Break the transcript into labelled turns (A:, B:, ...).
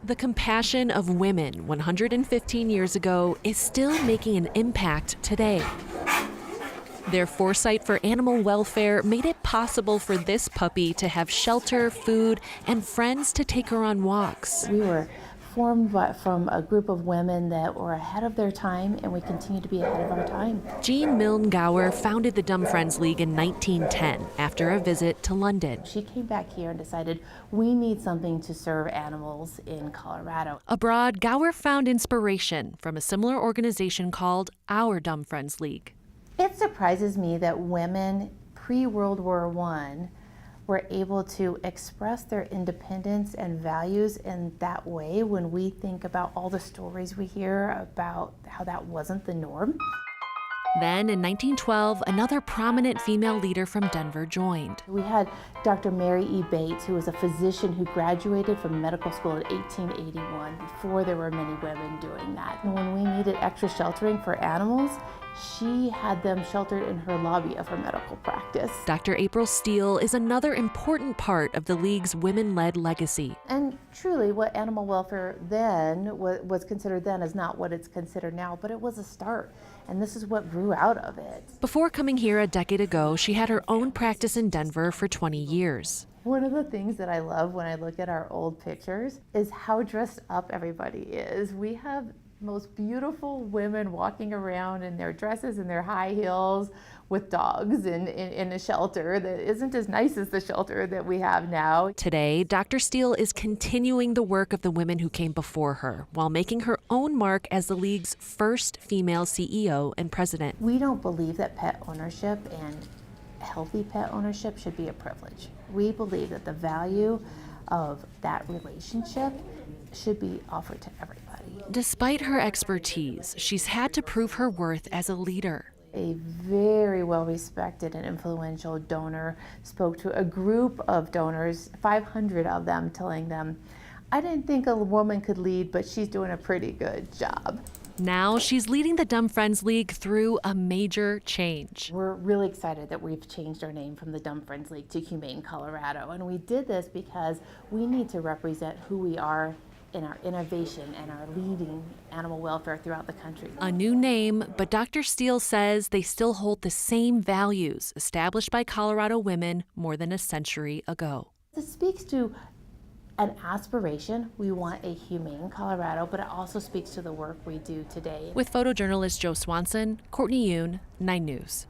A: The compassion of women 115 years ago is still making an impact today. Their foresight for animal welfare made it possible for this puppy to have shelter, food, and friends to take her on walks.
B: We were formed from a group of women that were ahead of their time, and we continue to be ahead of our time.
A: Jean Milne Gower founded the Dumb Friends League in 1910 after a visit to London.
B: She came back here and decided we need something to serve animals in Colorado.
A: Abroad, Gower found inspiration from a similar organization called Our Dumb Friends League.
B: It surprises me that women pre-World War I were able to express their independence and values in that way when we think about all the stories we hear about how that wasn't the norm.
A: Then, in 1912, another prominent female leader from Denver joined.
B: We had Dr. Mary E. Bates, who was a physician who graduated from medical school in 1881, before there were many women doing that. And when we needed extra sheltering for animals, she had them sheltered in her lobby of her medical practice.
A: Dr. April Steele is another important part of the League's women-led legacy.
B: And truly, what animal welfare then was considered then is not what it's considered now, but it was a start. And this is what grew out of it.
A: Before coming here a decade ago, she had her own practice in Denver for 20 years.
B: One of the things that I love when I look at our old pictures is how dressed up everybody is. We have most beautiful women walking around in their dresses and their high heels with dogs in a shelter that isn't as nice as the shelter that we have now.
A: Today, Dr. Steele is continuing the work of the women who came before her while making her own mark as the League's first female CEO and president.
B: We don't believe that pet ownership and healthy pet ownership should be a privilege. We believe that the value of that relationship should be offered to everybody.
A: Despite her expertise, she's had to prove her worth as a leader.
B: A very well-respected and influential donor spoke to a group of donors, 500 of them, telling them, "I didn't think a woman could lead, but she's doing a pretty good job."
A: Now she's leading the Dumb Friends League through a major change.
B: We're really excited that we've changed our name from the Dumb Friends League to Humane Colorado. And we did this because we need to represent who we are in our innovation and our leading animal welfare throughout the country.
A: A new name, but Dr. Steele says they still hold the same values established by Colorado women more than a century ago.
B: This speaks to an aspiration. We want a humane Colorado, but it also speaks to the work we do today.
A: With photojournalist Joe Swanson, Courtney Yoon, 9 News.